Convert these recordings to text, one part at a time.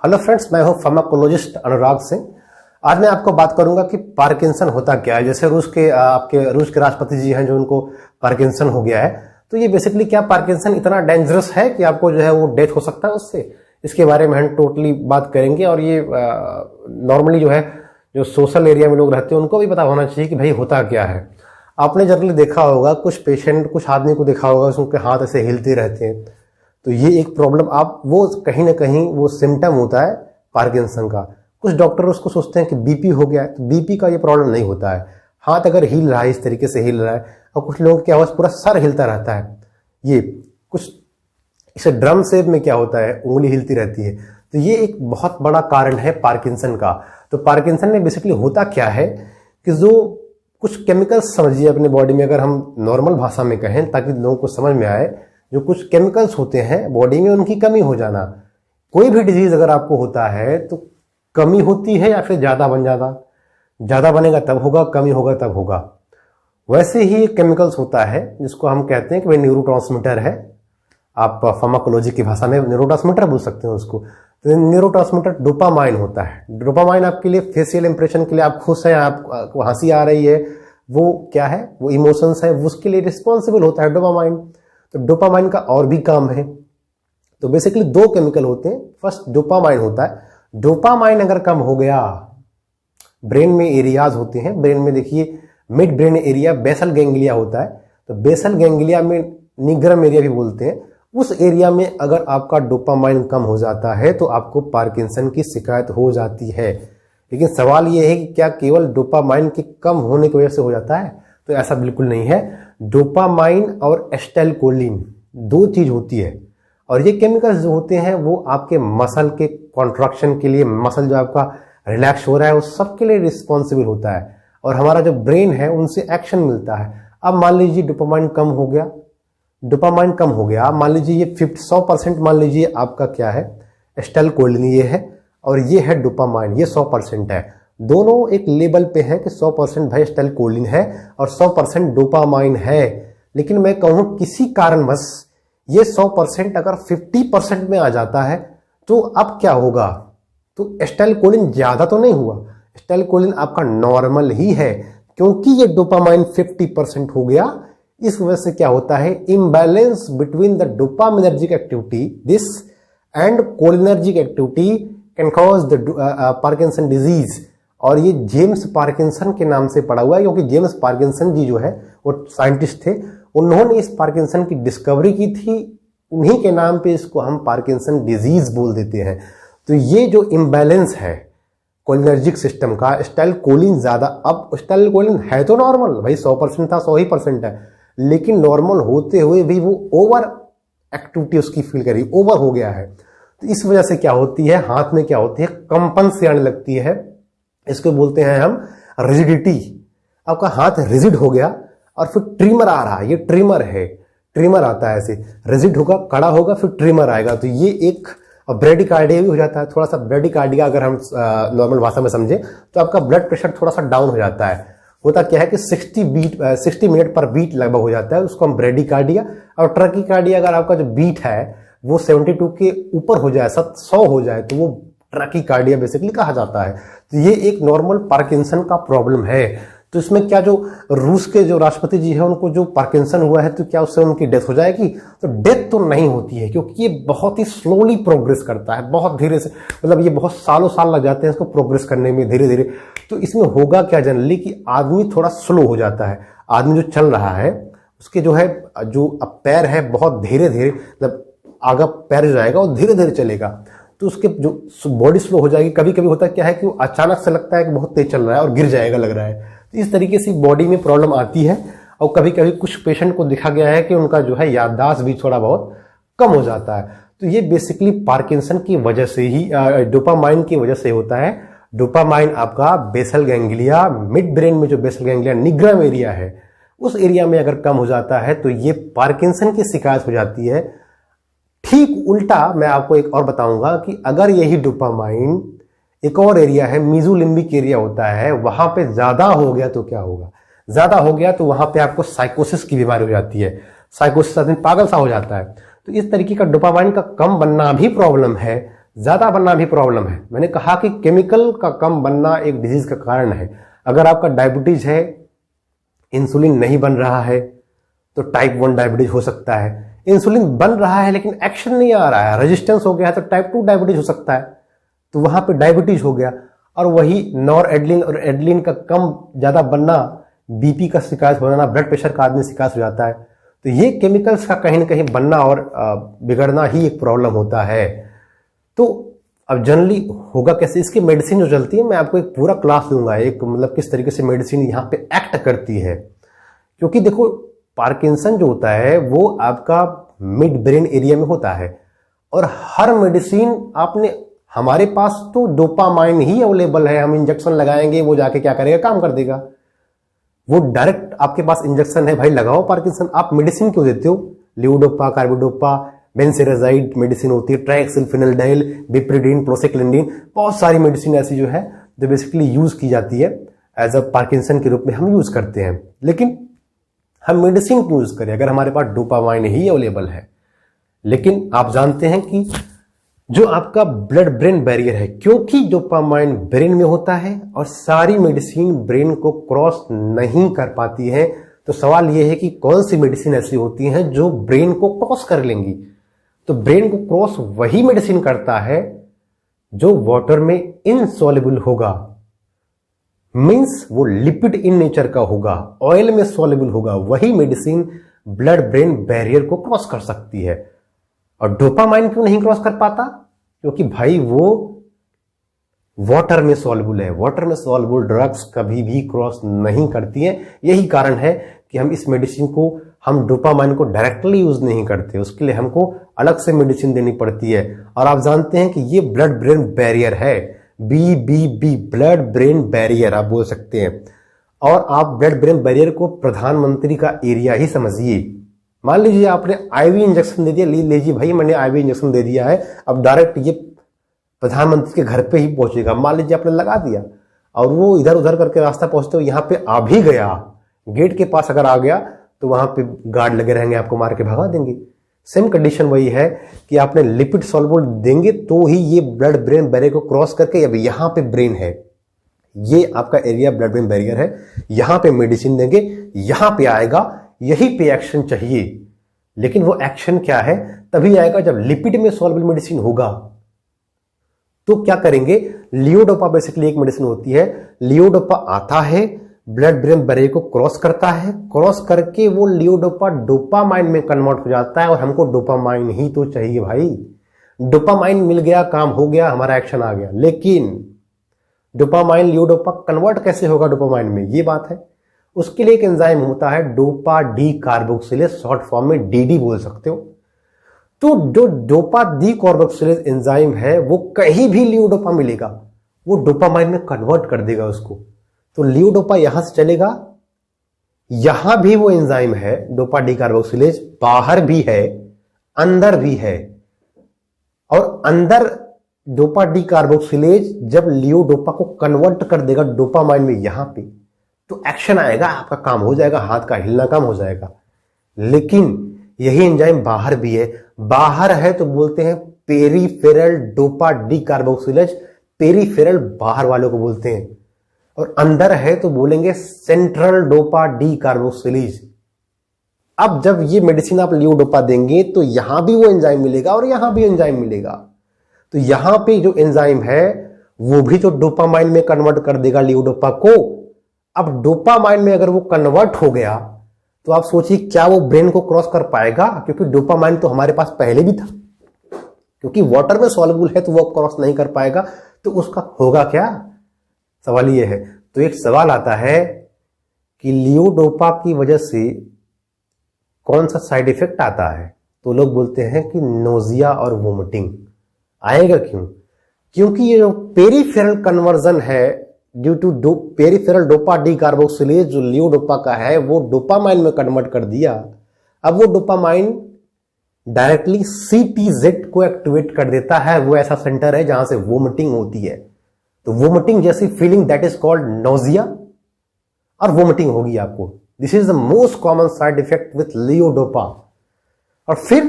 Hello friends, मैं हूं pharmacologist Anurag Singh. आज मैं आपको बात करूंगा कि पार्किंसन होता क्या है। जैसे रूस के राष्ट्रपति जी हैं जो उनको पार्किंसन हो गया है, तो ये बेसिकली क्या पार्किंसन इतना डेंजरस है कि आपको जो है वो डेथ हो सकता है उससे। इसके बारे में हम टोटली बात करेंगे। और ये नॉर्मली जो है जो सोशल एरिया में लोग रहते हैं उनको भी पता होना चाहिए कि भाई होता क्या है। आपने जनरली देखा होगा कुछ आदमी को देखा होगा उनके हाथ ऐसे हिलते रहते हैं, तो ये एक प्रॉब्लम आप वो कहीं ना कहीं वो सिम्टम होता है पार्किंसन का। कुछ डॉक्टर उसको सोचते हैं कि बीपी हो गया है, तो बीपी का ये प्रॉब्लम नहीं होता है। हाथ अगर हिल रहा है, इस तरीके से हिल रहा है, और कुछ लोगों की आवाज़ पूरा सर हिलता रहता है, ये कुछ इसे ड्रम शेप में क्या होता है, उंगली हिलती रहती है, तो ये एक बहुत बड़ा कारण है पार्किंसन का। तो पार्किंसन में बेसिकली होता क्या है कि जो कुछ केमिकल्स समझिए अपने बॉडी में, अगर हम नॉर्मल भाषा में कहें ताकि लोगों को समझ में आए, जो कुछ केमिकल्स होते हैं बॉडी में उनकी कमी हो जाना। कोई भी डिजीज अगर आपको होता है तो कमी होती है या फिर ज़्यादा बन जाता, ज़्यादा बनेगा तब होगा, कमी होगा तब होगा। वैसे ही केमिकल्स होता है जिसको हम कहते हैं कि भाई न्यूरोट्रांसमीटर है। आप फार्माकोलॉजी की भाषा में न्यूरोट्रांसमीटर बोल सकते हैं उसको। तो न्यूरोट्रांसमीटर डोपामाइन होता है। डोपामाइन आपके लिए फेशियल इंप्रेशन के लिए, आप खुश हैं, आपको हंसी आ रही है, वो क्या है, वो इमोशंस है, उसके लिए रिस्पॉन्सिबल होता है डोपामाइन। तो डोपामाइन का और भी काम है। तो बेसिकली दो केमिकल होते हैं। फर्स्ट डोपामाइन होता है। डोपामाइन अगर कम हो गया, ब्रेन में एरियाज होते हैं, ब्रेन में देखिए mid brain area basal ganglia होता है, तो बेसल गैंग्लिया में निग्रम एरिया भी बोलते हैं, उस एरिया में अगर आपका डोपामाइन कम हो जाता है तो आपको पार्किंसन की शिकायत हो जाती है। लेकिन सवाल यह है कि क्या केवल डोपामाइन के कम होने की वजह से हो जाता है? तो ऐसा बिल्कुल नहीं है। डोपामाइन और एसिटाइलकोलिन दो चीज होती है, और ये केमिकल्स जो होते हैं वो आपके मसल के कॉन्ट्रैक्शन के लिए, मसल जो आपका रिलैक्स हो रहा है उस सब के लिए रिस्पॉन्सिबल होता है, और हमारा जो ब्रेन है उनसे एक्शन मिलता है। अब मान लीजिए डोपामाइन कम हो गया, मान लीजिए ये 100% मान लीजिए आपका क्या है, एसिटाइलकोलिन ये है, और ये है डोपामाइन, ये 100% है। दोनों एक लेवल पे है कि 100% भाई एसिटाइलकोलिन है और 100% डोपामाइन है। लेकिन मैं कहूँ किसी कारणवश ये 100% अगर 50% में आ जाता है तो अब क्या होगा? तो एसिटाइलकोलिन ज्यादा तो नहीं हुआ, एसिटाइलकोलिन आपका नॉर्मल ही है, क्योंकि ये डोपामाइन 50% हो गया। इस वजह से क्या होता है, imbalance between the dopaminergic activity this and cholinergic activity can cause the Parkinson disease. और ये जेम्स पार्किंसन के नाम से पड़ा हुआ है, क्योंकि जेम्स पार्किंसन जी जो है वो साइंटिस्ट थे, उन्होंने इस पार्किंसन की डिस्कवरी की थी, उन्हीं के नाम पे इसको हम पार्किंसन डिजीज बोल देते हैं। तो ये जो इम्बैलेंस है कोलिनर्जिक सिस्टम का, एसिटाइलकोलिन ज्यादा, अब एसिटाइलकोलिन है तो नॉर्मल भाई 100% था, 100% है, लेकिन नॉर्मल होते हुए भी वो ओवर एक्टिविटी उसकी फील करी, ओवर हो गया है। तो इस वजह से क्या होती है, हाथ में क्या होती है, कंपन से आने लगती है, इसको बोलते हैं हम रिजिडिटी। आपका हाथ रिजिड हो गया और फिर ट्रिमर आ रहा है, ये ट्रिमर है, ट्रिमर आता है ऐसे, रिजिड होगा, कड़ा होगा, फिर ट्रिमर आएगा, तो ये एक ब्रेडिकार्डिया भी हो जाता है। थोड़ा सा ब्रेडिकार्डिया अगर हम नॉर्मल भाषा में समझे तो आपका ब्लड प्रेशर थोड़ा सा डाउन हो जाता है। होता क्या है कि 60 मिनट पर बीट लगभग हो जाता है, उसको हम ब्रेडिकार्डिया। और ट्रकीकार्डिया अगर आपका जो बीट है वो 72 के ऊपर हो जाए, 100 हो जाए, तो वो ट्रकीकार्डिया बेसिकली कहा जाता है। तो ये एक नॉर्मल पार्किंसन का प्रॉब्लम है। तो इसमें क्या, जो रूस के जो राष्ट्रपति जी हैं उनको जो पार्किंसन हुआ है, तो क्या उससे उनकी डेथ हो जाएगी? तो डेथ तो नहीं होती है, क्योंकि ये बहुत ही स्लोली प्रोग्रेस करता है, बहुत धीरे से, मतलब ये बहुत सालों साल लग जाते हैं इसको प्रोग्रेस करने में, धीरे धीरे। तो इसमें होगा क्या जनरली कि आदमी थोड़ा स्लो हो जाता है। आदमी जो चल रहा है उसके जो है जो पैर है बहुत धीरे धीरे, मतलब आगे पैर जो जाएगा वो धीरे धीरे चलेगा, तो उसके जो बॉडी स्लो हो जाएगी। कभी कभी होता क्या है कि वो अचानक से लगता है कि बहुत तेज चल रहा है और गिर जाएगा लग रहा है। तो इस तरीके से बॉडी में प्रॉब्लम आती है। और कभी कभी कुछ पेशेंट को देखा गया है कि उनका जो है याददाश्त भी थोड़ा बहुत कम हो जाता है। तो ये बेसिकली पार्किंसन की वजह से ही, डोपामाइन की वजह से होता है। डोपामाइन आपका बेसल गैंग्लिया, मिड ब्रेन में जो बेसल गैंग्लिया निग्रम एरिया है, उस एरिया में अगर कम हो जाता है तो ये पार्किंसन की शिकायत हो जाती है। ठीक उल्टा मैं आपको एक और बताऊंगा कि अगर यही डोपामाइन एक और एरिया है, मीजोलिम्बिक एरिया होता है, वहां पे ज्यादा हो गया तो क्या होगा? ज्यादा हो गया तो वहां पे आपको साइकोसिस की बीमारी हो जाती है, साइकोसिस आदमी पागल सा हो जाता है। तो इस तरीके का डोपामाइन का कम बनना भी प्रॉब्लम है। ज्यादा बनना भी प्रॉब्लम है। मैंने कहा कि केमिकल का कम बनना एक डिजीज का कारण है। अगर आपका डायबिटीज है, इंसुलिन नहीं बन रहा है, तो टाइप 1 डायबिटीज हो सकता है। इंसुलिन बन रहा है लेकिन एक्शन नहीं आ रहा है, रेजिस्टेंस हो गया है, तो टाइप 2 डायबिटीज हो सकता है, तो वहां पे डायबिटीज हो गया। और वही नॉर एड्रिनलिन और एड्रिनलिन का कम ज्यादा बनना बीपी का शिकायत हो जाना, ब्लड प्रेशर का आदमी शिकायत हो जाता है। तो ये केमिकल्स का कहीं ना कहीं बनना और बिगड़ना ही एक प्रॉब्लम होता है। तो अब जनरली होगा कैसे, इसकी मेडिसिन जो चलती है, मैं आपको एक पूरा क्लास दूंगा, एक मतलब किस तरीके से मेडिसिन यहाँ पे एक्ट करती है। क्योंकि देखो पार्किंसन जो होता है वो आपका मिड ब्रेन एरिया में होता है, और हर मेडिसिन आपने, हमारे पास तो डोपामाइन ही अवेलेबल है, हम इंजेक्शन लगाएंगे वो जाके क्या करेगा, काम कर देगा। वो डायरेक्ट आपके पास इंजेक्शन है, भाई लगाओ पार्किंसन। आप मेडिसिन क्यों देते हो? लियोडोपा, कार्बिडोपा, बेंसेराजाइड मेडिसिन होती है, ट्राइएक्सिलफेनिल्डाइल, बिप्रिडीन, प्रोसेक्लिंडिन, बहुत सारी मेडिसिन ऐसी जो है जो बेसिकली यूज की जाती है एज अ पार्किंसन के रूप में हम यूज करते हैं। लेकिन हम मेडिसिन क्यों यूज करें अगर हमारे पास डोपामाइन ही अवेलेबल है? लेकिन आप जानते हैं कि जो आपका ब्लड ब्रेन बैरियर है, क्योंकि डोपामाइन ब्रेन में होता है और सारी मेडिसिन ब्रेन को क्रॉस नहीं कर पाती है, तो सवाल यह है कि कौन सी मेडिसिन ऐसी होती हैं जो ब्रेन को क्रॉस कर लेंगी। तो ब्रेन को क्रॉस वही मेडिसिन करता है जो वाटर में इनसॉल्युबल होगा, मींस वो लिपिड इन नेचर का होगा, ऑयल में सॉल्युबल होगा, वही मेडिसिन ब्लड ब्रेन बैरियर को क्रॉस कर सकती है। और डोपामाइन क्यों नहीं क्रॉस कर पाता? क्योंकि भाई वो वाटर में सॉल्युबल है, वाटर में सॉल्युबल ड्रग्स कभी भी क्रॉस नहीं करती हैं। यही कारण है कि हम इस मेडिसिन को, हम डोपामाइन को डायरेक्टली यूज नहीं करते, उसके लिए हमको अलग से मेडिसिन देनी पड़ती है। और आप जानते हैं कि ये ब्लड ब्रेन बैरियर है, BBB, ब्लड ब्रेन बैरियर आप बोल सकते हैं। और आप ब्लड ब्रेन बैरियर को प्रधानमंत्री का एरिया ही समझिए। मान लीजिए आपने आईवी इंजेक्शन दे दिया, लीजिए भाई मैंने आईवी इंजेक्शन दे दिया है, अब डायरेक्ट ये प्रधानमंत्री के घर पे ही पहुंचेगा। मान लीजिए आपने लगा दिया और वो इधर उधर करके रास्ता पहुंचते हुए यहाँ पे आ भी गया, गेट के पास अगर आ गया तो वहां पे गार्ड लगे रहेंगे, आपको मार के भगा देंगे। सेम कंडीशन वही है कि आपने लिपिड सॉल्युबल देंगे तो ही ये ब्लड ब्रेन बैरियर को क्रॉस करके, अब यहाँ पे ब्रेन है, ये आपका एरिया ब्लड ब्रेन बैरियर है, यहां पे मेडिसिन देंगे, यहां पे आएगा, यही पे एक्शन चाहिए। लेकिन वो एक्शन क्या है? तभी आएगा जब लिपिड में सॉल्युबल मेडिसिन होगा। तो क्या करेंगे? लियोडोपा बेसिकली एक मेडिसिन होती है, लियोडोपा आता है, ब्लड ब्रेन बैरियर को क्रॉस करता है, क्रॉस करके वो लियोडोपा डोपामाइन में कन्वर्ट हो जाता है, और हमको डोपामाइन ही तो चाहिए भाई। डोपामाइन मिल गया, काम हो गया, हमारा एक्शन आ गया। लेकिन डोपामाइन लियोडोपा कन्वर्ट कैसे होगा डोपामाइन में, ये बात है। उसके लिए एक एंजाइम होता है dopa D carboxylase, short form में DD बोल सकते हो। तो जो डोपा डी कार्बोक्सिलेज एंजाइम है वो कहीं भी लियोडोपा मिलेगा, वो डोपामाइन में कन्वर्ट कर देगा उसको। तो लियोडोपा यहां से चलेगा, यहां भी वो एंजाइम है डोपा डी कार्बोक्सिलेज, बाहर भी है, अंदर भी है। और अंदर डोपा डी कार्बोक्सिलेज जब लियोडोपा को कन्वर्ट कर देगा डोपामाइन में यहां पे, तो एक्शन आएगा, आपका काम हो जाएगा, हाथ का हिलना काम हो जाएगा। लेकिन यही एंजाइम बाहर भी है, बाहर है तो बोलते हैं peripheral dopa D carboxylase, peripheral बाहर वालों को बोलते हैं। और अंदर है तो बोलेंगे सेंट्रल डोपा डी कार्बोक्सिलेज। अब जब ये मेडिसिन आप लियोडोपा देंगे तो यहां भी वो एंजाइम मिलेगा और यहां भी एंजाइम मिलेगा। तो यहां पे जो एंजाइम है वो भी तो डोपामाइन में कन्वर्ट कर देगा लियोडोपा को। अब डोपामाइन में अगर वो कन्वर्ट हो गया तो आप सोचिए क्या वो ब्रेन को क्रॉस कर पाएगा? क्योंकि डोपामाइन तो हमारे पास पहले भी था, क्योंकि वाटर में सॉल्युबल है तो वो क्रॉस नहीं कर पाएगा। तो उसका होगा क्या? सवाल ये है। तो एक सवाल आता है कि लियोडोपा की वजह से कौन सा साइड इफेक्ट आता है? तो लोग बोलते हैं कि नोजिया और वोमिटिंग आएगा। क्यों? क्योंकि ये जो पेरीफेरल कन्वर्जन है due to peripheral dopa decarboxylase जो लियोडोपा का है वो डोपामाइन में कन्वर्ट कर दिया। अब वो डोपामाइन डायरेक्टली CTZ को एक्टिवेट कर देता है, वो ऐसा सेंटर है जहां से वोमिटिंग होती है। तो वोमिटिंग जैसी feeling that is called nausea, और वोमिटिंग होगी आपको। This is the most common side effect with लियोडोपा। और फिर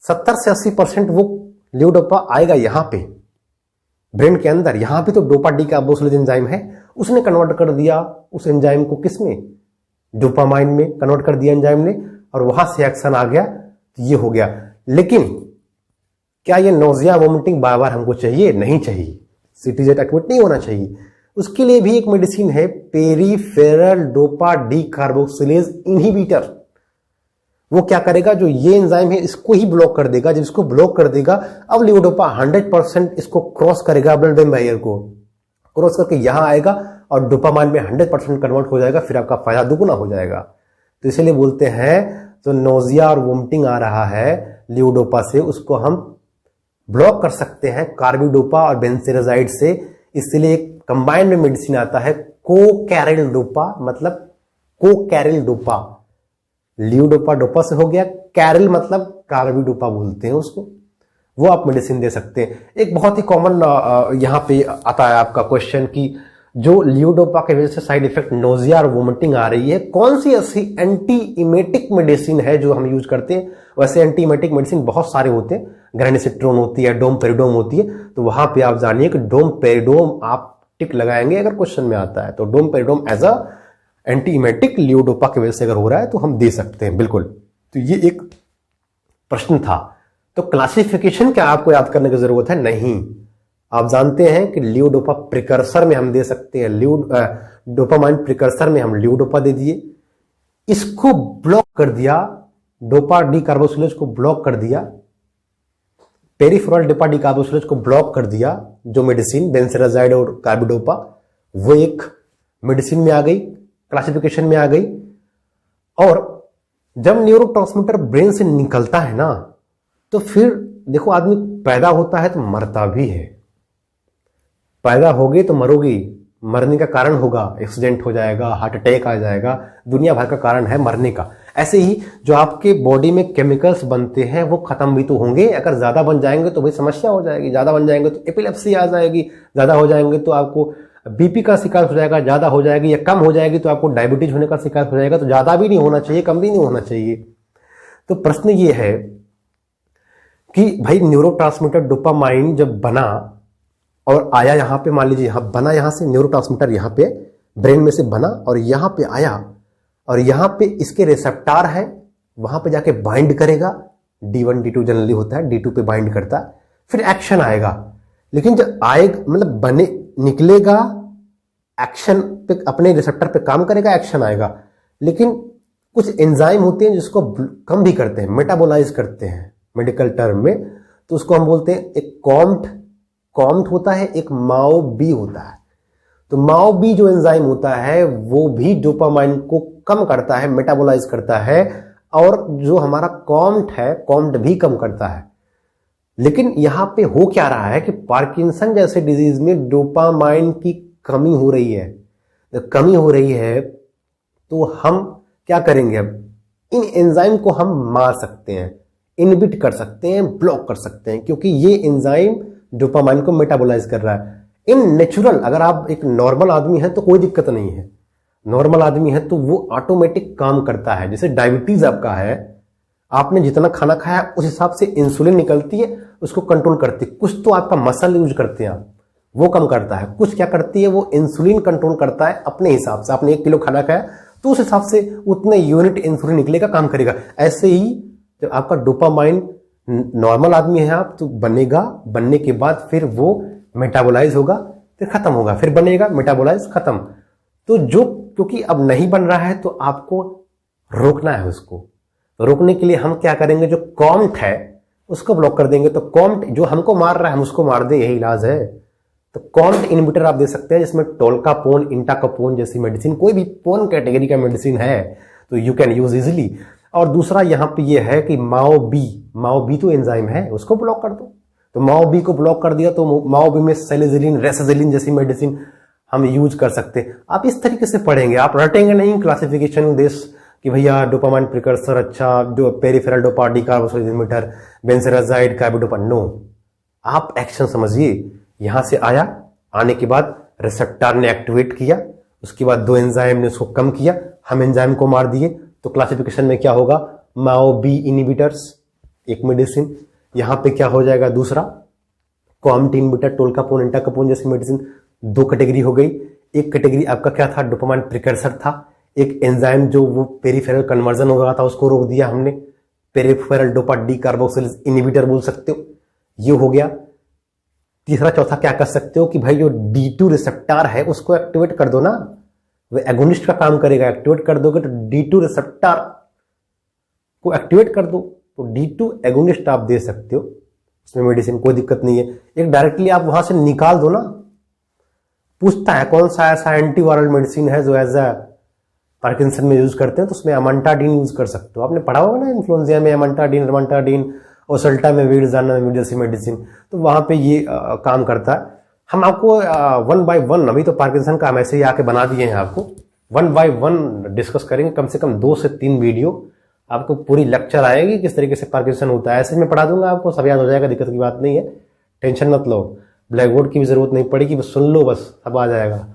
70 से 80% वो लीवोडोपा आएगा यहाँ पे ब्रेन के अंदर, यहाँ पे तो डोपा डी कार्बोक्सिलेज एंजाइम है, उसने कन्वर्ट कर दिया उस एंजाइम को किसमें, डोपामाइन में कन्वर्ट कर दिया एंजाइम ने, और वहां से एक्शन आ गया, तो ये हो गया। लेकिन क्या ये नोजिया वोमिटिंग बार बार हमको चाहिए? नहीं चाहिए, सीटीजेड एक्टिवेट नहीं होना चाहिए। उसके लिए भी एक मेडिसिन है peripheral dopa decarboxylase inhibitor. वो क्या करेगा, जो ये एंजाइम है इसको ही ब्लॉक कर देगा। जब इसको ब्लॉक कर देगा, अब लीवोडोपा 100% इसको क्रॉस करेगा, ब्लड ब्रेन बैरियर को क्रॉस करके यहां आएगा और डोपामाइन में 100% कन्वर्ट हो जाएगा, फिर आपका फायदा दुगुना हो जाएगा। तो इसलिए बोलते हैं तो नोजिया और वोमिटिंग आ रहा है लीवोडोपा से, उसको हम ब्लॉक कर सकते हैं कार्बिडोपा और बेंसेराजाइड से। इसलिए एक कंबाइंड में मेडिसिन आता है कोकैरिल डोपा, मतलब कोकैरिल डोपा। लीवोडोपा डोपा से हो गया, कैरिल मतलब कार्बिडोपा बोलते हैं उसको, वो आप मेडिसिन दे सकते हैं। एक बहुत ही कॉमन यहां पे आता है आपका क्वेश्चन कि जो लीवोडोपा के वजह से साइड इफेक्ट नोजिया और वोमिटिंग आ रही है, कौन सी ऐसी एंटी इमेटिक मेडिसिन है जो हम यूज करते हैं? वैसे एंटी इमेटिक मेडिसिन बहुत सारे होते हैं, ग्रेनिसिट्रोन होती है, डोमपेरिडोम होती है, तो वहां पे आप जानिए कि डोमपेरिडोम आप टिक लगाएंगे अगर क्वेश्चन में आता है, तो domperidone as a anti emetic levodopa की वजह से अगर हो रहा है तो हम दे सकते हैं, बिल्कुल। तो ये एक प्रश्न था। तो क्लासिफिकेशन क्या आपको याद करने की जरूरत है? नहीं, आप जानते हैं कि लीवोडोपा प्रिकर्सर में हम दे सकते हैं, डोपामाइन प्रिकर्सर में हम लीवोडोपा दे दिए, इसको ब्लॉक कर दिया, डोपा डी कार्बोक्सिलेज को ब्लॉक कर दिया, पेरिफेरल डोपा डी कार्बोक्सिलेज को ब्लॉक कर दिया, जो मेडिसिन बेंसेराजाइड और कार्बिडोपा, वो एक मेडिसिन में आ गई, क्लासिफिकेशन में आ गई। और जब न्यूरोट्रांसमीटर ब्रेन से निकलता है ना, तो फिर देखो आदमी पैदा होता है तो मरता भी है, पैदा होगे तो मरोगी, मरने का कारण होगा, एक्सीडेंट हो जाएगा, हार्ट अटैक आ जाएगा, दुनिया भर का कारण है मरने का। ऐसे ही जो आपके बॉडी में केमिकल्स बनते हैं वो खत्म भी तो होंगे, अगर ज्यादा बन जाएंगे तो भाई समस्या हो जाएगी, ज्यादा बन जाएंगे तो एपिलेप्सी आ जाएगी, ज्यादा हो जाएंगे तो आपको बीपी का शिकार हो जाएगा, ज्यादा हो जाएगी या कम हो जाएगी तो आपको डायबिटीज होने का शिकार हो जाएगा। तो ज्यादा भी नहीं होना चाहिए, कम भी नहीं होना चाहिए। तो प्रश्न ये है कि भाई न्यूरोट्रांसमीटर डोपामाइन जब बना और आया यहां पे, मान लीजिए यहां बना, यहां से न्यूरोट्रांसमीटर यहां पे ब्रेन में से बना और यहां पे आया, और यहां पे इसके रिसेप्टर है, वहां पे जाके बाइंड करेगा, D1 D2 जनरली होता है, D2 पे बाइंड करता है, फिर एक्शन आएगा। लेकिन जब आएगा मतलब बने निकलेगा, एक्शन पे अपने रिसेप्टर पे काम करेगा, एक्शन आएगा। लेकिन कुछ एंजाइम होते हैं जिसको कम भी करते हैं, मेटाबोलाइज करते हैं मेडिकल टर्म में, तो उसको हम बोलते हैं एक कॉम्ट होता है, एक माओ बी होता है। तो माओ बी जो एंजाइम होता है वो भी डोपामाइन को कम करता है, मेटाबोलाइज करता है, और जो हमारा कॉम्ट है, कॉम्ट भी कम करता है। लेकिन यहां पे हो क्या रहा है कि पार्किंसन जैसे डिजीज में डोपामाइन की कमी हो रही है। जब कमी हो रही है तो हम क्या करेंगे, अब इन एंजाइम को हम मार सकते हैं, इनहिबिट कर सकते हैं, ब्लॉक कर सकते हैं, क्योंकि ये एंजाइम डोपामाइन को मेटाबोलाइज कर रहा है। इन नेचुरल, अगर आप एक नॉर्मल आदमी है तो कोई दिक्कत नहीं है, नॉर्मल आदमी है तो वो ऑटोमेटिक काम करता है। जैसे डायबिटीज आपका है, आपने जितना खाना खाया उस हिसाब से इंसुलिन निकलती है, उसको कंट्रोल करती है। कुछ तो आपका मसल यूज करते हैं आप, वो कम करता है, कुछ क्या करती है वो इंसुलिन कंट्रोल करता है अपने हिसाब से। आपने 1 किलो खाना खाया तो उस हिसाब से उतने यूनिट इंसुलिन निकलेगा, काम करेगा। ऐसे ही जब आपका डोपामाइन, नॉर्मल आदमी है आप तो बनेगा, बनने के बाद फिर वो मेटाबोलाइज होगा, फिर खत्म होगा, फिर बनेगा, मेटाबोलाइज खत्म। तो जो क्योंकि अब नहीं बन रहा है तो आपको रोकना है उसको। तो रोकने के लिए हम क्या करेंगे, जो कॉम्ट है उसको ब्लॉक कर देंगे। तो कॉम्ट जो हमको मार रहा है हम उसको मार दें, यही इलाज है। तो कॉम्ट इनहिबिटर आप दे सकते हैं, जिसमें टोल्कापोन, इंटाकोपोन जैसी मेडिसिन, कोई भी पोन कैटेगरी का मेडिसिन है तो यू कैन यूज इजिली। और दूसरा यहां पे ये है कि माओ बी तो एंजाइम है, उसको ब्लॉक कर दो। तो माओ बी को ब्लॉक कर दिया तो माओ बी में सेलिजिलिन, रेसाजिलिन जैसी मेडिसिन हम यूज कर सकते हैं। आप इस तरीके से पढ़ेंगे, आप रटेंगे नहीं क्लासिफिकेशन देश कि भैया डोपामाइन प्रिकर्सर, अच्छा जो peripheral dopa decarboxylase inhibitor, benserazide, carbidopa, no. आप एक्शन समझिए, यहां से आया, आने के बाद रिसेप्टर ने एक्टिवेट किया, उसके बाद 2 एंजाइम ने उसको कम किया, हम एंजाइम को मार दिए। तो क्लासिफिकेशन में क्या होगा, माओ बी इनहिबिटर्स एक मेडिसिन, यहाँ पे क्या हो जाएगा, दूसरा क्वामटीन बीटा टोल्कापोन एंटाकोपोन जैसी मेडिसिन 2 कैटेगरी हो गई। एक कैटेगरी आपका क्या था, डोपामाइन प्रिकर्सर था, एक एंजाइम जो वो पेरिफेरल कन्वर्जन हो रहा था उसको रोक दिया हमने, peripheral dopa decarboxylase inhibitor बोल सकते हो, ये हो गया। तीसरा चौथा क्या कर सकते हो कि भाई जो D2 रिसेप्टर है उसको एक्टिवेट कर दो ना, वो एगोनिस्ट का काम करेगा, एक्टिवेट कर दोगे तो D2 रिसेप्टर को एक्टिवेट कर दो, तो D2 एगोनिस्ट आप दे सकते हो, उसमें मेडिसिन कोई दिक्कत नहीं है। एक डायरेक्टली आप वहां से निकाल दो ना, पूछता है कौन सा ऐसा एंटीवायरल मेडिसिन है जो एज अ पार्किंसन में यूज करते हैं, तो उसमें अमांटाडीन यूज कर सकते हो। आपने पढ़ा होगा ना इन्फ्लुएंजा में अमांटाडीन, रमांटाडीन, और सल्टा में वीरजाना में जैसी मेडिसिन, तो वहां पे ये काम करता है। हम आपको 1 by 1 अभी तो पार्किंसन का हम ऐसे ही आके बना दिए हैं, आपको 1 by 1 डिस्कस करेंगे, कम से कम 2 से 3 वीडियो आपको पूरी लेक्चर आएगी किस तरीके से पार्किंसन होता है। ऐसे मैं पढ़ा दूंगा आपको, सब याद हो जाएगा, दिक्कत की बात नहीं है, टेंशन मत लो, ब्लैक बोर्ड की भी जरूरत नहीं पड़ेगी, बस सुन लो, बस सब आ जाएगा।